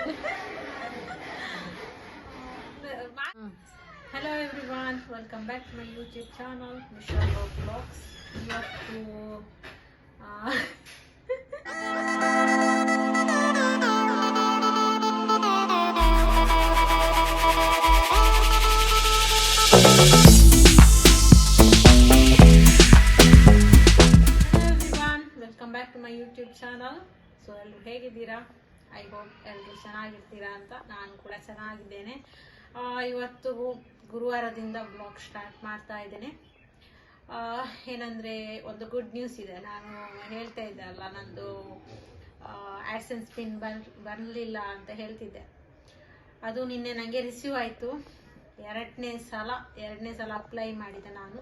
Hello everyone, welcome back to my YouTube channel, Michelle Vlogs. Welcome back to my YouTube channel. So ಎಲ್ಲರೂ ಹೇಗಿದ್ದೀರಾ? I hope ಎಲ್ಲರೂ ಚೆನ್ನಾಗಿರ್ತೀರಾ ಅಂತ. ನಾನು ಕೂಡ ಚೆನ್ನಾಗಿದ್ದೇನೆ. ಇವತ್ತು ಗುರುವಾರದಿಂದ ಬ್ಲಾಗ್ ಸ್ಟಾರ್ಟ್ ಮಾಡ್ತಾ ಇದ್ದೇನೆ. ಏನಂದರೆ ಒಂದು ಗುಡ್ ನ್ಯೂಸ್ ಇದೆ. ನಾನು ಹೇಳ್ತಾ ಇದ್ದೆ ಅಲ್ಲ, ನಂದು ಆ್ಯಡ್ಸೆನ್ಸ್ ಪಿನ್ ಬರಲಿಲ್ಲ ಅಂತ ಹೇಳ್ತಿದ್ದೆ. ಅದು ನಿನ್ನೆ ನನಗೆ ರಿಸೀವ್ ಆಯಿತು. ಎರಡನೇ ಸಲ ಅಪ್ಲೈ ಮಾಡಿದ್ದೆ. ನಾನು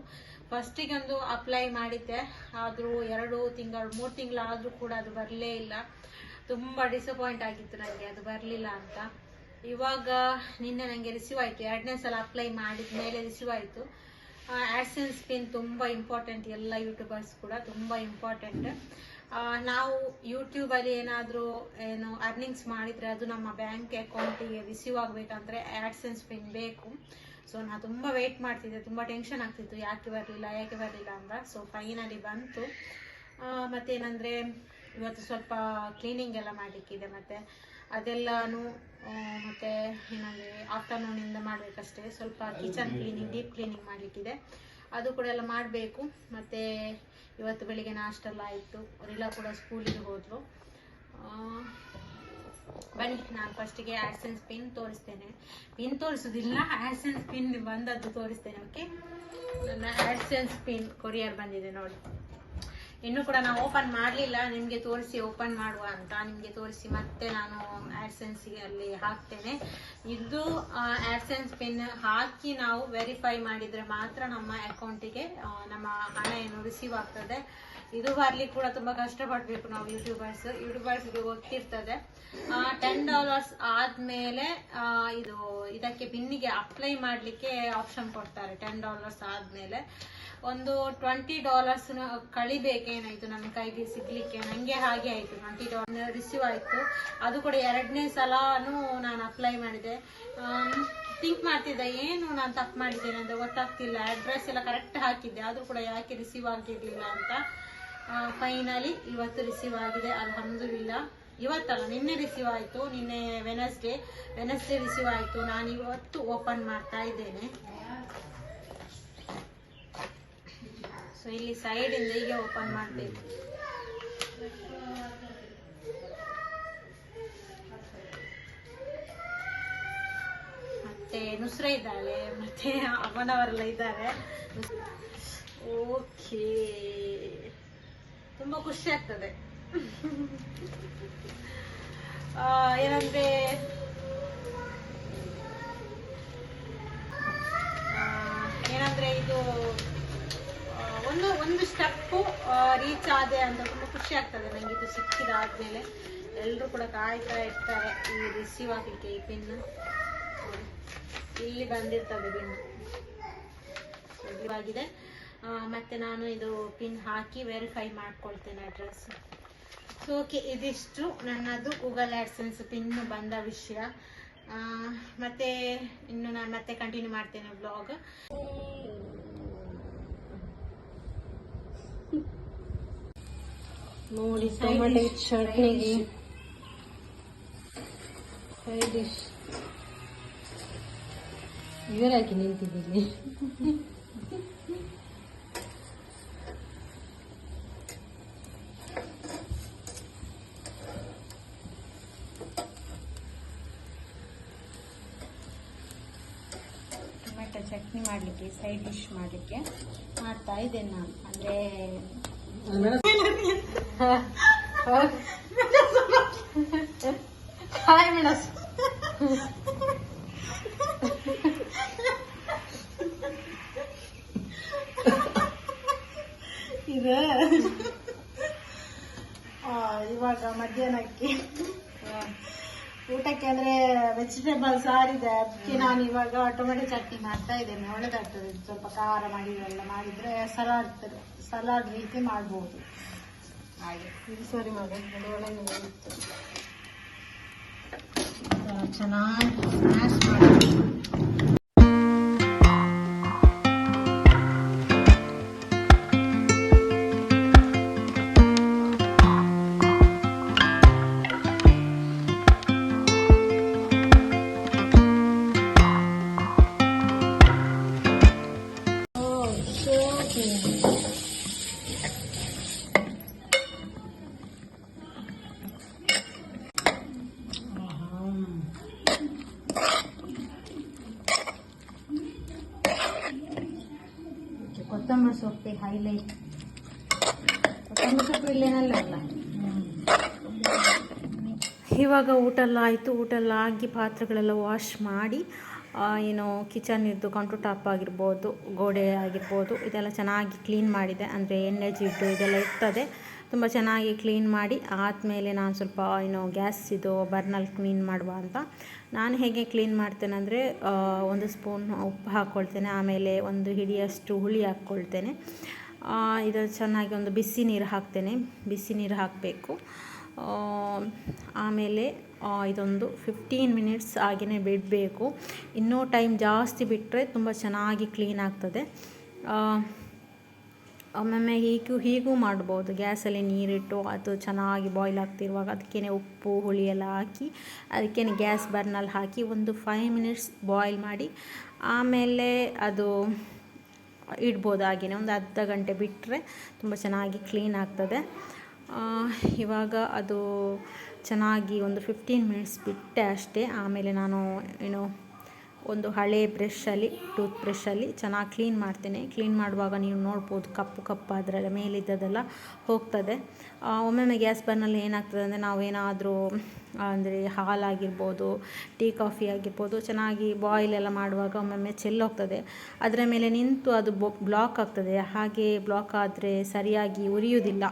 ಫಸ್ಟಿಗೆ ಒಂದು ಅಪ್ಲೈ ಮಾಡಿದ್ದೆ, ಆದರೂ 2 ತಿಂಗಳು 3 ತಿಂಗಳಾದರೂ ಕೂಡ ಅದು ಬರಲೇ ಇಲ್ಲ. ತುಂಬ ಡಿಸಪಾಯಿಂಟ್ ಆಗಿತ್ತು ನನಗೆ ಅದು ಬರಲಿಲ್ಲ ಅಂತ. ಇವಾಗ ನಿನ್ನೆ ನನಗೆ ರಿಸೀವ್ ಆಯಿತು. 2ನೇ ಸಲ ಅಪ್ಲೈ ಮಾಡಿದ ಮೇಲೆ ರಿಸೀವ್ ಆಯಿತು. ಆ್ಯಡ್ಸೆನ್ಸ್ ಪಿನ್ ತುಂಬ ಇಂಪಾರ್ಟೆಂಟ್, ಎಲ್ಲ ಯೂಟ್ಯೂಬರ್ಸ್ ಕೂಡ ತುಂಬ ಇಂಪಾರ್ಟೆಂಟ್. ನಾವು ಯೂಟ್ಯೂಬಲ್ಲಿ ಏನಾದರೂ ಅರ್ನಿಂಗ್ಸ್ ಮಾಡಿದರೆ ಅದು ನಮ್ಮ ಬ್ಯಾಂಕ್ ಅಕೌಂಟಿಗೆ ರಿಸೀವ್ ಆಗಬೇಕಂದ್ರೆ ಆ್ಯಡ್ಸೆನ್ಸ್ ಪಿನ್ ಬೇಕು. ಸೊ ನಾನು ತುಂಬ ವೆಯ್ಟ್ ಮಾಡ್ತಿದ್ದೆ, ತುಂಬ ಟೆನ್ಷನ್ ಆಗ್ತಿತ್ತು, ಯಾಕೆ ಬರಲಿಲ್ಲ ಅಂತ. ಸೊ ಫೈನಲಿ ಬಂತು. ಮತ್ತೇನಂದರೆ ಇವತ್ತು ಸ್ವಲ್ಪ ಕ್ಲೀನಿಂಗ್ ಎಲ್ಲ ಮಾಡಲಿಕ್ಕಿದೆ, ಮತ್ತು ಅದೆಲ್ಲನೂ ಮತ್ತು ಏನಂದರೆ ಆಫ್ಟರ್ನೂನಿಂದ ಮಾಡಬೇಕಷ್ಟೇ. ಸ್ವಲ್ಪ ಕಿಚನ್ ಕ್ಲೀನಿಂಗ್, ಡೀಪ್ ಕ್ಲೀನಿಂಗ್ ಮಾಡಲಿಕ್ಕಿದೆ, ಅದು ಕೂಡ ಎಲ್ಲ ಮಾಡಬೇಕು. ಮತ್ತು ಇವತ್ತು ಬೆಳಿಗ್ಗೆ ನಾಷ್ಟೆಲ್ಲ ಆಯಿತು. ಅವರೆಲ್ಲ ಕೂಡ ಸ್ಕೂಲಿಗೆ ಹೋದರು. ಬನ್ನಿ, ನಾನು ಫಸ್ಟಿಗೆ ಆ್ಯಡ್ಸೆನ್ಸ್ ಪಿನ್ ತೋರಿಸ್ತೇನೆ. ಪಿನ್ ತೋರಿಸೋದಿಲ್ಲ, ಆ್ಯಡ್ಸೆನ್ಸ್ ಪಿನ್ ಬಂದದ್ದು ತೋರಿಸ್ತೇನೆ. ಓಕೆ, ನನ್ನ ಆ್ಯಡ್ಸೆನ್ಸ್ ಪಿನ್ ಕೊರಿಯರ್ ಬಂದಿದೆ ನೋಡಿ. ಇನ್ನೂ ಕೂಡ ನಾನು ಓಪನ್ ಮಾಡಲಿಲ್ಲ, ನಿಮಗೆ ತೋರಿಸಿ ಓಪನ್ ಮಾಡುವ ಅಂತ ನಿಮಗೆ ತೋರಿಸಿ ಮತ್ತೆ ನಾನು ಆ್ಯಡ್ಸೆನ್ಸ್ಗೆ ಅಲ್ಲಿ ಹಾಕ್ತೇನೆ. ಇದು ಆ್ಯಡ್ಸೆನ್ಸ್ ಪಿನ್ ಹಾಕಿ ನಾವು ವೆರಿಫೈ ಮಾಡಿದರೆ ಮಾತ್ರ ನಮ್ಮ ಅಕೌಂಟಿಗೆ ನಮ್ಮ ಹಣ ಏನು ರಿಸೀವ್ ಆಗ್ತದೆ. ಇದು ಬರಲಿಕ್ಕೆ ಕೂಡ ತುಂಬ ಕಷ್ಟಪಡಬೇಕು ನಾವು ಯೂಟ್ಯೂಬರ್ಸ್ಗೆ ಗೊತ್ತಿರ್ತದೆ. $10 ಆದಮೇಲೆ ಇದಕ್ಕೆ ಪಿನ್ನಿಗೆ ಅಪ್ಲೈ ಮಾಡಲಿಕ್ಕೆ ಆಪ್ಷನ್ ಕೊಡ್ತಾರೆ. $10 ಆದಮೇಲೆ ಒಂದು $20 ಕಳಿಬೇಕೇನಾಯಿತು ನಮ್ಮ ಕೈಗೆ ಸಿಗ್ಲಿಕ್ಕೆ. ನನಗೆ ಹಾಗೆ ಆಯಿತು, $20 ರಿಸೀವ್ ಆಯಿತು. ಅದು ಕೂಡ 2ನೇ ಸಲನೂ ನಾನು ಅಪ್ಲೈ ಮಾಡಿದೆ. ಥಿಂಕ್ ಮಾಡ್ತಿದ್ದೆ ಏನು ನಾನು ತಪ್ಪು ಮಾಡಿದ್ದೇನೆ ಅಂತ ಗೊತ್ತಾಗ್ತಿಲ್ಲ. ಅಡ್ರೆಸ್ ಎಲ್ಲ ಕರೆಕ್ಟ್ ಹಾಕಿದ್ದೆ, ಆದರೂ ಕೂಡ ಯಾಕೆ ರಿಸೀವ್ ಆಗಿರಲಿಲ್ಲ ಅಂತ. ಫೈನಲಿ ಇವತ್ತು ರಿಸೀವ್ ಆಗಿದೆ, ಅಲ್ಹಮ್ದುಲಿಲ್ಲಾ. ಇವತ್ತಲ್ಲ, ನಿನ್ನೆ ರಿಸೀವ್ ಆಯಿತು. ನಿನ್ನೆ ವೆನಸ್ಡೇ ರಿಸೀವ್ ಆಯಿತು. ನಾನು ಇವತ್ತು ಓಪನ್ ಮಾಡ್ತಾ ಇದ್ದೇನೆ. ಸೊ ಇಲ್ಲಿ ಸೈಡಿಂದ ಹೀಗೆ ಓಪನ್ ಮಾಡಬೇಕು. ಮತ್ತೆ ನುಸ್ರ ಇದ್ದಾಳೆ, ಮತ್ತೆ ಅಮ್ಮನವರೆಲ್ಲ ಇದ್ದಾರೆ. ಓಕೆ, ತುಂಬ ಖುಷಿ ಆಗ್ತದೆ. ಏನಂದ್ರೆ ಇದು ಒಂದು ಸ್ಟೆಪ್ಪು ರೀಚ್ ಆದೆ ಅಂತ ತುಂಬ ಖುಷಿ ಆಗ್ತದೆ ನನಗೆ. ಇದು ಸಿಕ್ಕಿದಾದ್ಮೇಲೆ ಎಲ್ಲರೂ ಕೂಡ ಕಾಯ್ತಾ ಇರ್ತಾರೆ ಈ ರಿಸೀವ್ ಆಗಲಿಕ್ಕೆ. ಈ ಪಿನ್ ಇಲ್ಲಿ ಬಂದಿರ್ತದೆ, ಪಿನ್ ಆಗಿದೆ. ಮತ್ತೆ ನಾನು ಇದು ಪಿನ್ ಹಾಕಿ ವೆರಿಫೈ ಮಾಡ್ಕೊಳ್ತೇನೆ ಅಡ್ರೆಸ್. ಸೊ ಓಕೆ, ಇದಿಷ್ಟು ನನ್ನದು ಗೂಗಲ್ ಆ್ಯಡ್ಸೆನ್ಸ್ ಪಿನ್ ಬಂದ ವಿಷಯ. ಮತ್ತೆ ಇನ್ನು ನಾನು ಮತ್ತೆ ಕಂಟಿನ್ಯೂ ಮಾಡ್ತೇನೆ ಬ್ಲಾಗ್. ನೋಡಿ, ಟೊಮೆಟೊ ಚಟ್ನಿಗೆ ಸೈಡ್ ಡಿಶ್ ಇವರಾಕಿ ನಿಂತಿದ್ದೀನಿ. ಟೊಮೆಟೊ ಚಟ್ನಿ ಮಾಡಲಿಕ್ಕೆ, ಸೈಡ್ ಡಿಶ್ ಮಾಡಲಿಕ್ಕೆ ಮಾಡ್ತಾ ಇದ್ದೇನೆ ನಾನು. ಅಂದರೆ ಹಾಯ್ ಮೆಣಸು. ಇದು ಇವಾಗ ಮಧ್ಯಾಹ್ನಕ್ಕೆ ಊಟಕ್ಕೆ ಅಂದರೆ ವೆಜಿಟೇಬಲ್ ಸಾರಿದೆ, ಅದಕ್ಕೆ ನಾನು ಇವಾಗ ಟೊಮೆಟೊ ಚಟ್ನಿ ಮಾಡ್ತಾ ಇದ್ದೇನೆ. ಒಳ್ಳೆದಾಗ್ತದೆ, ಸ್ವಲ್ಪ ಖಾರ ಮಾಡಿದೆಲ್ಲ ಮಾಡಿದರೆ ಸಲಾಡ್ ರೀತಿ ಮಾಡ್ಬೋದು. ಹಾಗೆ ಇದು ಸರಿ ಮಾಡಿ ಒಳ್ಳೆ ಚೆನ್ನಾಗಿ ಸ್ಮ್ಯಾಶ್ ಮಾಡಿ ಕೊತ್ತಂಬರಿ ಸೊಪ್ಪೆ ಹೈಲೈಟ್. ಕೊತ್ತಂಬರಿ ಸೊಪ್ಪು ಇಲ್ಲೇನಲ್ಲ ಅಲ್ಲ. ಇವಾಗ ಊಟ ಎಲ್ಲ ಆಯಿತು. ಊಟ ಎಲ್ಲ ಆಗಿ ಪಾತ್ರೆಗಳೆಲ್ಲ ವಾಶ್ ಮಾಡಿ ಏನು ಕಿಚನ್ ಇದ್ದು ಕೌಂಟರ್ ಟಾಪ್ ಆಗಿರ್ಬೋದು, ಗೋಡೆ ಆಗಿರ್ಬೋದು, ಇದೆಲ್ಲ ಚೆನ್ನಾಗಿ ಕ್ಲೀನ್ ಮಾಡಿದೆ. ಅಂದರೆ ಎಣ್ಣೆ ಜಿಡ್ಡು ಇದೆಲ್ಲ ಇರ್ತದೆ. ತುಂಬ ಚೆನ್ನಾಗಿ ಕ್ಲೀನ್ ಮಾಡಿ ಆದಮೇಲೆ ನಾನು ಸ್ವಲ್ಪ ಗ್ಯಾಸ್ ಇದು ಬರ್ನಲ್ಲಿ ಕ್ಲೀನ್ ಮಾಡುವ ಅಂತ ನಾನು ಹೇಗೆ ಕ್ಲೀನ್ ಮಾಡ್ತೇನೆ ಅಂದರೆ, ಒಂದು ಸ್ಪೂನ್ ಉಪ್ಪು ಹಾಕ್ಕೊಳ್ತೇನೆ, ಆಮೇಲೆ ಒಂದು ಹಿಡಿಯಷ್ಟು ಹುಳಿ ಹಾಕ್ಕೊಳ್ತೇನೆ. ಇದು ಚೆನ್ನಾಗಿ ಒಂದು ಬಿಸಿ ನೀರು ಹಾಕ್ತೇನೆ. ಬಿಸಿ ನೀರು ಹಾಕಬೇಕು. ಆಮೇಲೆ ಇದೊಂದು 15 ಮಿನಿಟ್ಸ್ ಹಾಗೆಯೇ ಬಿಡಬೇಕು. ಇನ್ನೂ ಟೈಮ್ ಜಾಸ್ತಿ ಬಿಟ್ಟರೆ ತುಂಬ ಚೆನ್ನಾಗಿ ಕ್ಲೀನ್ ಆಗ್ತದೆ. ಒಮ್ಮೊಮ್ಮೆ ಹೀಗೂ ಮಾಡ್ಬೋದು. ಗ್ಯಾಸಲ್ಲಿ ನೀರಿಟ್ಟು ಅದು ಚೆನ್ನಾಗಿ ಬಾಯ್ಲ್ ಆಗ್ತಿರುವಾಗ ಅದಕ್ಕೇ ಉಪ್ಪು ಹುಳಿ ಎಲ್ಲ ಹಾಕಿ ಅದಕ್ಕೇ ಗ್ಯಾಸ್ ಬರ್ನಲ್ಲಿ ಹಾಕಿ ಒಂದು 5 ಮಿನಿಟ್ಸ್ ಬಾಯ್ಲ್ ಮಾಡಿ ಆಮೇಲೆ ಅದು ಇಡ್ಬೋದು. ಹಾಗೆಯೇ ಒಂದು ಅರ್ಧ ಗಂಟೆ ಬಿಟ್ಟರೆ ತುಂಬ ಚೆನ್ನಾಗಿ ಕ್ಲೀನ್ ಆಗ್ತದೆ. ಇವಾಗ ಅದು ಚೆನ್ನಾಗಿ ಒಂದು 15 ಮಿನಿಟ್ಸ್ ಬಿಟ್ಟೆ ಅಷ್ಟೇ. ಆಮೇಲೆ ನಾನು ಒಂದು ಹಳೆ ಟೂತ್ ಬ್ರಷಲ್ಲಿ ಚೆನ್ನಾಗಿ ಕ್ಲೀನ್ ಮಾಡ್ತೇನೆ. ಕ್ಲೀನ್ ಮಾಡುವಾಗ ನೀವು ನೋಡ್ಬೋದು ಕಪ್ಪು ಅದರ ಮೇಲಿದ್ದದೆಲ್ಲ ಹೋಗ್ತದೆ. ಒಮ್ಮೊಮ್ಮೆ ಗ್ಯಾಸ್ ಬರ್ನಲ್ಲಿ ಏನಾಗ್ತದೆ ಅಂದರೆ, ನಾವೇನಾದರೂ ಅಂದರೆ ಹಾಲಾಗಿರ್ಬೋದು, ಟೀ ಕಾಫಿ ಆಗಿರ್ಬೋದು, ಚೆನ್ನಾಗಿ ಬಾಯ್ಲ್ ಎಲ್ಲ ಮಾಡುವಾಗ ಒಮ್ಮೊಮ್ಮೆ ಚೆಲ್ಲೋಗ್ತದೆ. ಅದರ ಮೇಲೆ ನಿಂತು ಅದು ಬ್ಲಾಕ್ ಆಗ್ತದೆ. ಹಾಗೆ ಬ್ಲಾಕ್ ಆದರೆ ಸರಿಯಾಗಿ ಉರಿಯುವುದಿಲ್ಲ.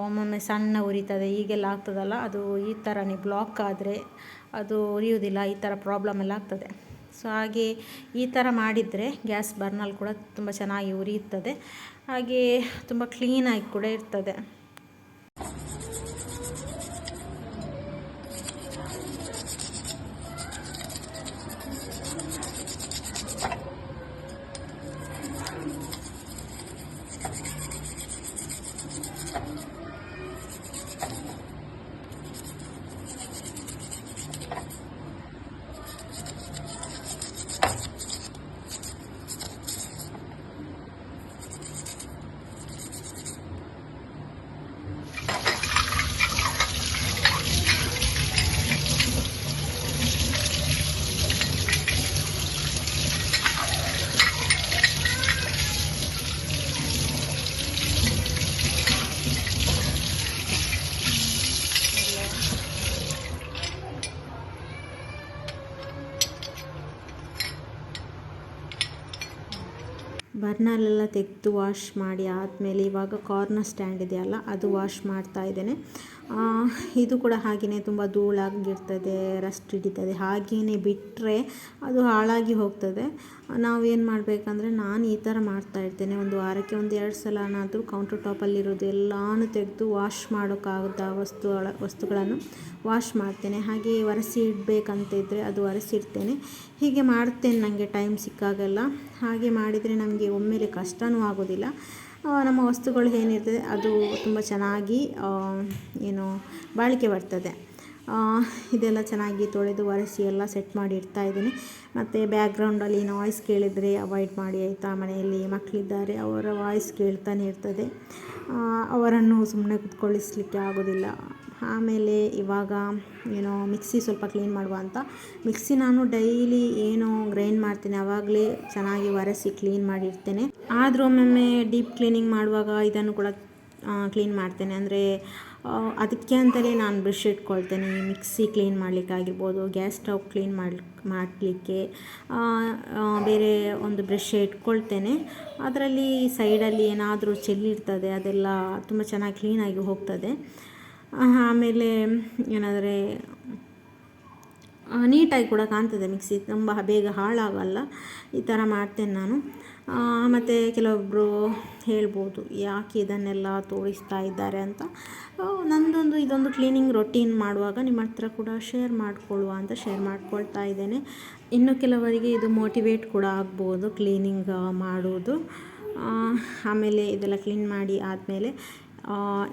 ಒಮ್ಮೊಮ್ಮೆ ಸಣ್ಣ ಉರಿತದೆ, ಹೀಗೆಲ್ಲ ಆಗ್ತದಲ್ಲ. ಅದು ಈ ಥರನೇ ಬ್ಲಾಕ್ ಆದರೆ ಅದು ಉರಿಯುವುದಿಲ್ಲ. ಈ ಥರ ಪ್ರಾಬ್ಲಮ್ ಎಲ್ಲ ಆಗ್ತದೆ. ಸೊ ಹಾಗೆ ಈ ಥರ ಮಾಡಿದರೆ ಗ್ಯಾಸ್ ಬರ್ನಲ್ಲಿ ಕೂಡ ತುಂಬ ಚೆನ್ನಾಗಿ ಉರಿಯುತ್ತದೆ. ಹಾಗೆ ತುಂಬ ಕ್ಲೀನಾಗಿ ಕೂಡ ಇರ್ತದೆ. ಬರ್ನಲ್ಲೆಲ್ಲ ತೆಗೆದು ವಾಶ್ ಮಾಡಿ ಆದಮೇಲೆ ಇವಾಗ ಕಾರ್ನರ್ ಸ್ಟ್ಯಾಂಡ್ ಇದೆಯಲ್ಲ ಅದು ವಾಶ್ ಮಾಡ್ತಾ ಇದ್ದೇನೆ. ಇದು ಕೂಡ ಹಾಗೆಯೇ ತುಂಬ ಧೂಳಾಗಿರ್ತದೆ, ರಸ್ಟ್ ಹಿಡಿತದೆ. ಹಾಗೆಯೇ ಬಿಟ್ಟರೆ ಅದು ಹಾಳಾಗಿ ಹೋಗ್ತದೆ. ನಾವೇನು ಮಾಡಬೇಕಂದ್ರೆ, ನಾನು ಈ ಥರ ಮಾಡ್ತಾಯಿರ್ತೇನೆ. ಒಂದು ವಾರಕ್ಕೆ 1-2 ಸಲನಾದರೂ ಕೌಂಟರ್ ಟಾಪಲ್ಲಿರೋದು ಎಲ್ಲನೂ ತೆಗೆದು ವಾಶ್ ಮಾಡೋಕ್ಕಾಗದ ವಸ್ತುಗಳನ್ನು ವಾಶ್ ಮಾಡ್ತೇನೆ. ಹಾಗೆ ಒರೆಸಿ ಇಡಬೇಕಂತ ಇದ್ದರೆ ಅದು ಒರೆಸಿಡ್ತೇನೆ. ಹೀಗೆ ಮಾಡ್ತೇನೆ ನನಗೆ ಟೈಮ್ ಸಿಕ್ಕಾಗೆಲ್ಲ. ಹಾಗೆ ಮಾಡಿದರೆ ನಮಗೆ ಒಮ್ಮೆಲೆ ಕಷ್ಟವೂ ಆಗೋದಿಲ್ಲ. ನಮ್ಮ ವಸ್ತುಗಳು ಏನಿರ್ತದೆ ಅದು ತುಂಬ ಚೆನ್ನಾಗಿ ಬಾಳಿಕೆ ಬರ್ತದೆ. ಇದೆಲ್ಲ ಚೆನ್ನಾಗಿ ತೊಳೆದು ಒರೆಸಿ ಎಲ್ಲ ಸೆಟ್ ಮಾಡಿ ಇಡ್ತಾಯಿದ್ದೀನಿ. ಮತ್ತು ಬ್ಯಾಕ್ಗ್ರೌಂಡಲ್ಲಿ ನಾಯ್ಸ್ ಕೇಳಿದರೆ ಅವಾಯ್ಡ್ ಮಾಡಿ ಆಯಿತಾ. ಮನೆಯಲ್ಲಿ ಮಕ್ಕಳಿದ್ದಾರೆ, ಅವರ ವಾಯ್ಸ್ ಕೇಳ್ತಾನೆ ಇರ್ತದೆ. ಅವರನ್ನು ಸುಮ್ಮನೆ ಕೂತ್ಕೊಳ್ಳಿಸಲಿಕ್ಕೆ ಆಗೋದಿಲ್ಲ. ಆಮೇಲೆ ಇವಾಗ ಮಿಕ್ಸಿ ಸ್ವಲ್ಪ ಕ್ಲೀನ್ ಮಾಡುವ ಅಂತ ಮಿಕ್ಸಿ ನಾನು ಡೈಲಿ ಗ್ರೈಂಡ್ ಮಾಡ್ತೀನಿ, ಆವಾಗಲೇ ಚೆನ್ನಾಗಿ ಒರೆಸಿ ಕ್ಲೀನ್ ಮಾಡಿರ್ತೇನೆ. ಆದರೂ ಒಮ್ಮೊಮ್ಮೆ ಡೀಪ್ ಕ್ಲೀನಿಂಗ್ ಮಾಡುವಾಗ ಇದನ್ನು ಕೂಡ ಕ್ಲೀನ್ ಮಾಡ್ತೇನೆ. ಅಂದರೆ ಅದಕ್ಕೆ ಅಂತಲೇ ನಾನು ಬ್ರಷ್ ಇಟ್ಕೊಳ್ತೇನೆ. ಮಿಕ್ಸಿ ಕ್ಲೀನ್ ಮಾಡಲಿಕ್ಕಾಗಿರ್ಬೋದು, ಗ್ಯಾಸ್ ಸ್ಟವ್ ಕ್ಲೀನ್ ಮಾಡಲಿಕ್ಕೆ ಬೇರೆ ಒಂದು ಬ್ರಷ್ ಇಟ್ಕೊಳ್ತೇನೆ. ಅದರಲ್ಲಿ ಸೈಡಲ್ಲಿ ಏನಾದರೂ ಚೆಲ್ಲಿರ್ತದೆ ಅದೆಲ್ಲ ತುಂಬ ಚೆನ್ನಾಗಿ ಕ್ಲೀನಾಗಿ ಹೋಗ್ತದೆ. ಆಮೇಲೆ ಏನಾದರೆ ನೀಟಾಗಿ ಕೂಡ ಕಾಣ್ತದೆ ಮಿಕ್ಸಿ, ತುಂಬ ಬೇಗ ಹಾಳಾಗಲ್ಲ. ಈ ಥರ ಮಾಡ್ತೇನೆ ನಾನು. ಮತ್ತು ಕೆಲವೊಬ್ಬರು ಹೇಳ್ಬೋದು ಯಾಕೆ ಇದನ್ನೆಲ್ಲ ತೋರಿಸ್ತಾ ಇದ್ದಾರೆ ಅಂತ. ಇದೊಂದು ಕ್ಲೀನಿಂಗ್ ರೊಟೀನ್ ಮಾಡುವಾಗ ನಿಮ್ಮ ಹತ್ರ ಕೂಡ ಶೇರ್ ಮಾಡಿಕೊಳ್ಳುವ ಅಂತ ಶೇರ್ ಮಾಡ್ಕೊಳ್ತಾ ಇದ್ದೇನೆ. ಇನ್ನು ಕೆಲವರಿಗೆ ಇದು ಮೋಟಿವೇಟ್ ಕೂಡ ಆಗ್ಬೋದು ಕ್ಲೀನಿಂಗ್ ಮಾಡೋದು. ಆಮೇಲೆ ಇದೆಲ್ಲ ಕ್ಲೀನ್ ಮಾಡಿ ಆದಮೇಲೆ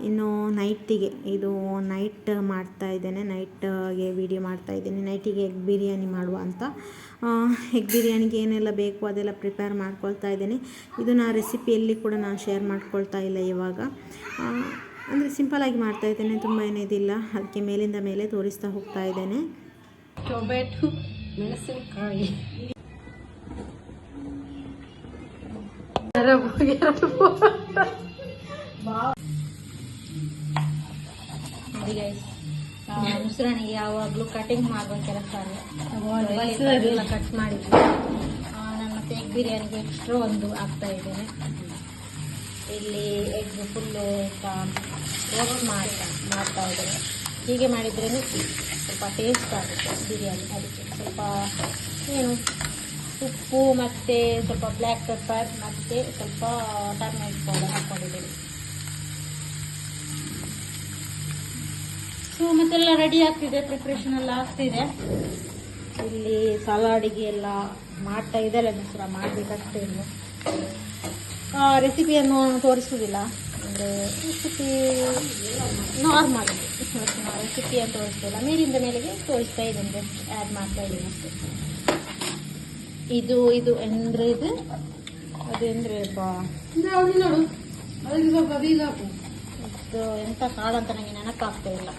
ಇನ್ನು ನೈಟಿಗೆ ಇದು ನೈಟ್ ಮಾಡ್ತಾಯಿದ್ದೇನೆ, ನೈಟ್ಗೆ ವೀಡಿಯೋ ಮಾಡ್ತಾಯಿದ್ದೀನಿ. ನೈಟಿಗೆ ಎಗ್ ಬಿರಿಯಾನಿ ಮಾಡುವ ಅಂತ. ಎಗ್ ಬಿರಿಯಾನಿಗೆ ಏನೆಲ್ಲ ಬೇಕು ಅದೆಲ್ಲ ಪ್ರಿಪೇರ್ ಮಾಡ್ಕೊಳ್ತಾ ಇದ್ದೇನೆ. ಇದು ನಾ ರೆಸಿಪಿಯಲ್ಲಿ ಕೂಡ ನಾನು ಶೇರ್ ಮಾಡ್ಕೊಳ್ತಾ ಇಲ್ಲ ಇವಾಗ. ಅಂದರೆ ಸಿಂಪಲಾಗಿ ಮಾಡ್ತಾಯಿದ್ದೇನೆ, ತುಂಬ ಏನಿದಿಲ್ಲ. ಅದಕ್ಕೆ ಮೇಲಿಂದ ಮೇಲೆ ತೋರಿಸ್ತಾ ಹೋಗ್ತಾ ಇದ್ದೇನೆ. ಟೊಮೆಟೊ, ಮೆಣಸಿನಕಾಯಿ, ನೋಡಿ ಗೈಸ್, ಮೊಸರಣಿಗೆ ಯಾವಾಗಲೂ ಕಟಿಂಗ್ ಮಾಡುವ ಕೆಲಸ ಎಲ್ಲ ಕಟ್ ಮಾಡಿದ್ವಿ. ನಾನು ಮತ್ತೆ ಎಗ್ ಬಿರಿಯಾನಿಗೆ ಎಕ್ಸ್ಟ್ರಾ ಒಂದು ಹಾಕ್ತಾ ಇದ್ದೇನೆ. ಇಲ್ಲಿ ಎಗ್ ಫುಲ್ಲು ರೋಸ್ಟ್ ಮಾಡ್ತಾ ಇದ್ದೇನೆ. ಹೀಗೆ ಮಾಡಿದ್ರೇ ಸ್ವಲ್ಪ ಟೇಸ್ಟ್ ಆಗುತ್ತೆ ಬಿರಿಯಾನಿ. ಅದಕ್ಕೆ ಸ್ವಲ್ಪ ಉಪ್ಪು ಮತ್ತು ಸ್ವಲ್ಪ ಬ್ಲ್ಯಾಕ್ ಪೆಪ್ಪರ್ ಮತ್ತು ಸ್ವಲ್ಪ ಟರ್ಮರಿಕ್ ಪೌಡರ್ ಹಾಕ್ಕೊಂಡಿದ್ದೇನೆ. ಸೊ ಮತ್ತೆಲ್ಲ ರೆಡಿ ಆಗ್ತಿದೆ, ಪ್ರಿಪ್ರೇಷನ್ ಎಲ್ಲ ಆಗ್ತಿದೆ. ಇಲ್ಲಿ ಸಲಾಡಿಗೆ ಎಲ್ಲ ಮಾಡ್ತಾ ಇದ್ದಲ್ಲ ಮೊಸರ ಮಾಡಬೇಕಷ್ಟೇ. ಇನ್ನು ರೆಸಿಪಿಯನ್ನು ತೋರಿಸುವುದಿಲ್ಲ, ಅಂದರೆ ರೆಸಿಪಿ ನಾರ್ಮಲ್ ರೆಸಿಪಿ ಅಂತ ತೋರಿಸ್ತಿಲ್ಲ, ಮೇಲಿಂದ ಮೇಲೆಗೆ ತೋರಿಸ್ತಾ ಇದ್ದೇನೆ, ಜಸ್ಟ್ ಆ್ಯಡ್ ಮಾಡ್ತಾ ಇದ್ದೀನಿ ಅಷ್ಟೇ. ಇದು ಅಂದರೆ ಅದೇಂದ್ರೆ ಇದು ಎಂಥ ಕಾಳು ಅಂತ ನನಗೆ ನೆನಪಾಗ್ತಾ ಇಲ್ಲ.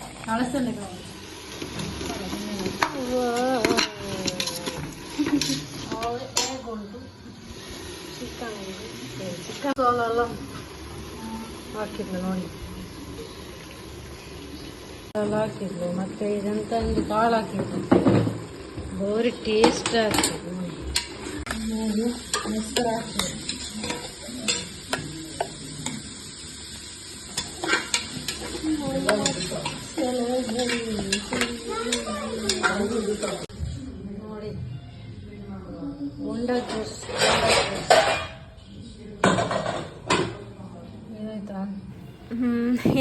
ಚಿಕನ್ ಎಲ್ಲ ಹಾಕಿದ್ಲು ನೋಡಿ, ಎಲ್ಲ ಹಾಕಿದ್ಲು. ಮತ್ತೆ ಇದಂತ ಒಂದು ಕಾಳು ಹಾಕಿದ್ಲು, ಭಾರಿ ಟೇಸ್ಟ್ ಆಗ್ತಿದ್ಲು. ಮೊಸರು ಹಾಕಿದ್ಲು. ನೋಡಿ ಬೋಂಡಾ ಜ್ಯೂಸ್ ಏನಾಯ್ತಾ?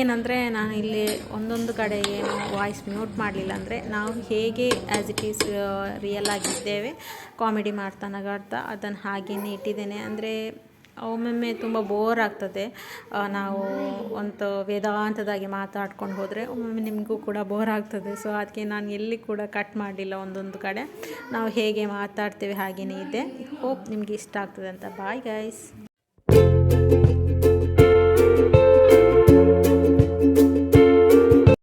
ಏನಂದರೆ ನಾನು ಇಲ್ಲಿ ಒಂದೊಂದು ಕಡೆ ಏನು ವಾಯ್ಸ್ ಮ್ಯೂಟ್ ಮಾಡಲಿಲ್ಲ ಅಂದರೆ ನಾವು ಹೇಗೆ ಆ್ಯಸ್ ಇಟ್ ಈಸ್ ರಿಯಲ್ ಆಗಿದ್ದೇವೆ ಕಾಮಿಡಿ ಮಾಡ್ತಾ ನಗಾಡ್ತಾ ಅದನ್ನು ಹಾಗೆಯೇ ಇಟ್ಟಿದ್ದೇನೆ. ಅಂದರೆ ಒಮ್ಮೊಮ್ಮೆ ತುಂಬ ಬೋರ್ ಆಗ್ತದೆ, ನಾವು ಒಂದು ವೇದಾಂತದಾಗಿ ಮಾತಾಡ್ಕೊಂಡು ಹೋದರೆ ಒಮ್ಮೊಮ್ಮೆ ನಿಮಗೂ ಕೂಡ ಬೋರ್ ಆಗ್ತದೆ. ಸೊ ಅದಕ್ಕೆ ನಾನು ಎಲ್ಲಿ ಕೂಡ ಕಟ್ ಮಾಡಲಿಲ್ಲ. ಒಂದೊಂದು ಕಡೆ ನಾವು ಹೇಗೆ ಮಾತಾಡ್ತೇವೆ ಹಾಗೆಯೇ ಇದೆ. ಹೋಪ್ ನಿಮಗೆ ಇಷ್ಟ ಆಗ್ತದೆ ಅಂತ. Bye guys.